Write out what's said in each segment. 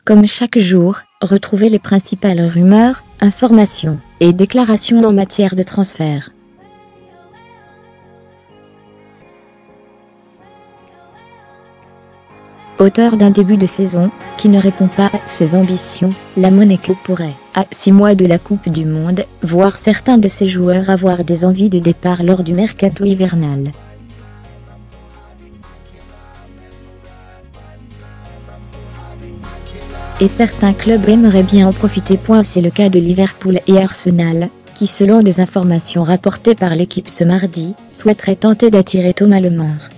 Comme chaque jour, retrouvez les principales rumeurs, informations et déclarations en matière de transfert. Auteur d'un début de saison qui ne répond pas à ses ambitions, la Monaco pourrait, à 6 mois de la Coupe du Monde, voir certains de ses joueurs avoir des envies de départ lors du mercato hivernal. Et certains clubs aimeraient bien en profiter. C'est le cas de Liverpool et Arsenal, qui selon des informations rapportées par l'équipe ce mardi, souhaiteraient tenter d'attirer Thomas Lemar.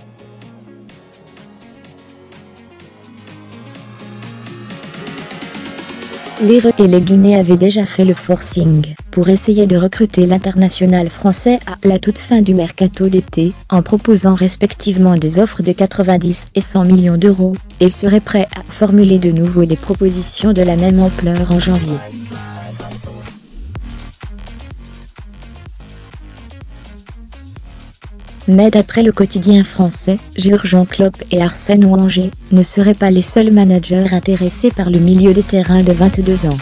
Les Reds et les Guinéens avaient déjà fait le forcing pour essayer de recruter l'international français à la toute fin du mercato d'été, en proposant respectivement des offres de 90 et 100 millions d'euros, et seraient prêts à formuler de nouveau des propositions de la même ampleur en janvier. Mais d'après le quotidien français, Jürgen Klopp et Arsène Wenger ne seraient pas les seuls managers intéressés par le milieu de terrain de 22 ans.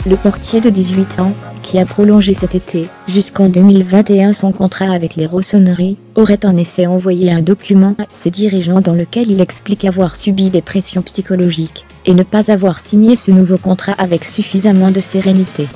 Le portier de 18 ans, qui a prolongé cet été jusqu'en 2021 son contrat avec les Rossoneri, aurait en effet envoyé un document à ses dirigeants dans lequel il explique avoir subi des pressions psychologiques et ne pas avoir signé ce nouveau contrat avec suffisamment de sérénité.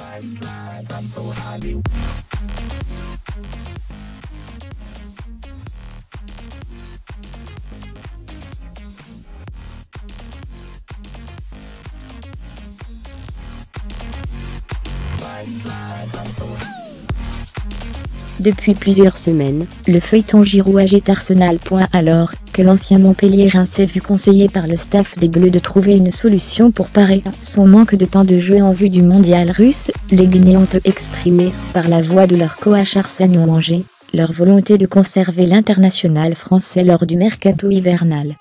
Depuis plusieurs semaines, le feuilleton Giroud agite Arsenal. Alors que l'ancien Montpellierin s'est vu conseiller par le staff des Bleus de trouver une solution pour parer à son manque de temps de jeu en vue du mondial russe, les Guinéens ont exprimé, par la voix de leur coach Arsène Wenger, leur volonté de conserver l'international français lors du mercato hivernal.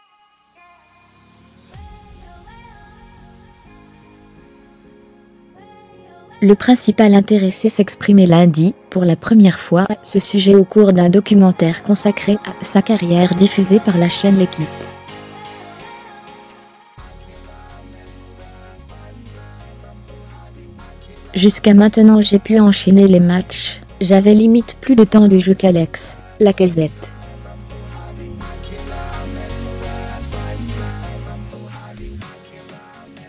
Le principal intéressé s'exprimait lundi, pour la première fois à ce sujet au cours d'un documentaire consacré à sa carrière diffusé par la chaîne L'Équipe. Jusqu'à maintenant j'ai pu enchaîner les matchs, j'avais limite plus de temps de jeu qu'Alex Lacazette.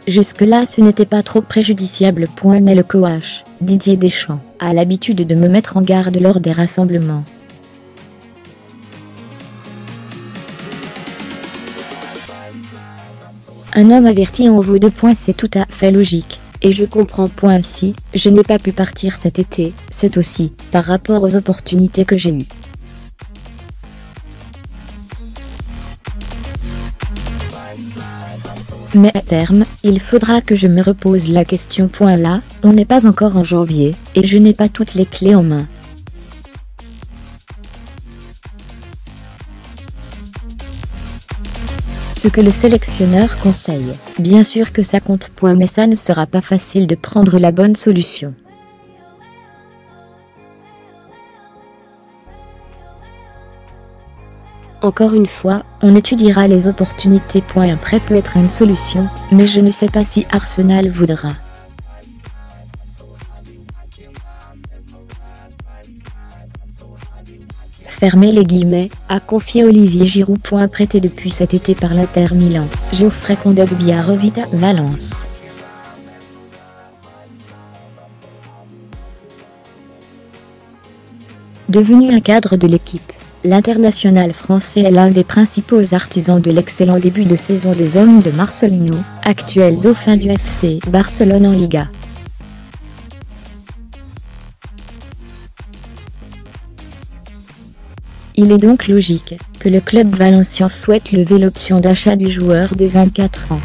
Jusque-là ce n'était pas trop préjudiciable. Mais le coach, Didier Deschamps, a l'habitude de me mettre en garde lors des rassemblements. Un homme averti en vaut deux. C'est tout à fait logique, et je comprends. Si je n'ai pas pu partir cet été, c'est aussi par rapport aux opportunités que j'ai eues. Mais à terme, il faudra que je me repose la question. Là, on n'est pas encore en janvier, et je n'ai pas toutes les clés en main. Ce que le sélectionneur conseille, bien sûr que ça compte. Mais ça ne sera pas facile de prendre la bonne solution. Encore une fois, on étudiera les opportunités. Un prêt peut être une solution, mais je ne sais pas si Arsenal voudra. Fermez les guillemets, a confié Olivier Giroud. Prêté depuis cet été par l'Inter Milan, Geoffrey Kondogbia revit à Valence. Devenu un cadre de l'équipe, l'international français est l'un des principaux artisans de l'excellent début de saison des hommes de Marcelino, actuel dauphin du FC Barcelone en Liga. Il est donc logique que le club valencien souhaite lever l'option d'achat du joueur de 24 ans.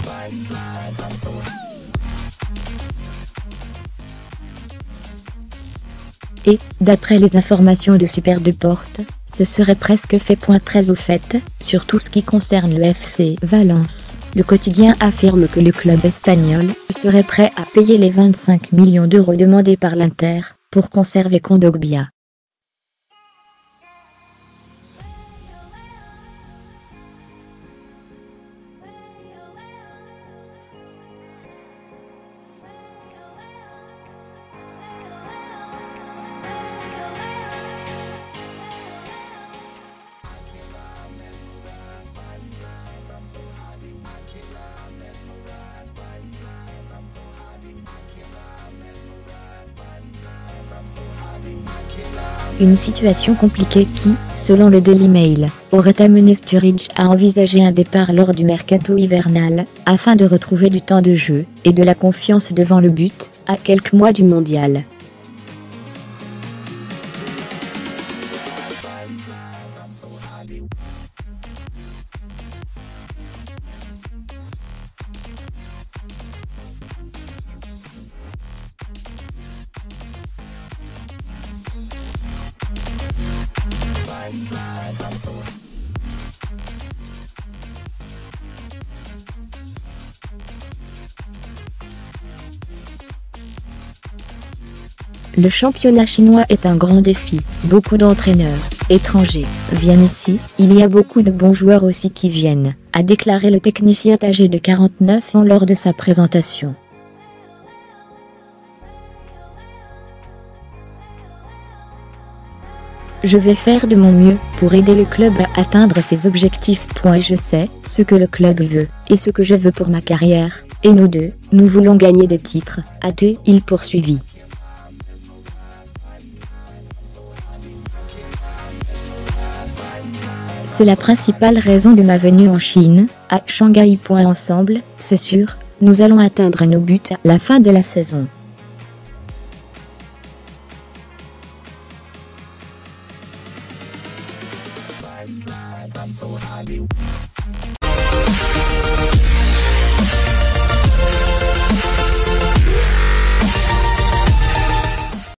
Et, d'après les informations de Super Deport, ce serait presque fait. Très au fait, sur tout ce qui concerne le FC Valence, le quotidien affirme que le club espagnol serait prêt à payer les 25 millions d'euros demandés par l'Inter pour conserver Kondogbia. Une situation compliquée qui, selon le Daily Mail, aurait amené Sturridge à envisager un départ lors du mercato hivernal, afin de retrouver du temps de jeu et de la confiance devant le but, à quelques mois du mondial. Le championnat chinois est un grand défi. Beaucoup d'entraîneurs étrangers viennent ici. Il y a beaucoup de bons joueurs aussi qui viennent, a déclaré le technicien âgé de 49 ans lors de sa présentation. Je vais faire de mon mieux pour aider le club à atteindre ses objectifs. Je sais ce que le club veut et ce que je veux pour ma carrière, et nous deux, nous voulons gagner des titres, a-t-il poursuivi. C'est la principale raison de ma venue en Chine, à Shanghai. Ensemble, c'est sûr, nous allons atteindre nos buts à la fin de la saison. I'm so happy.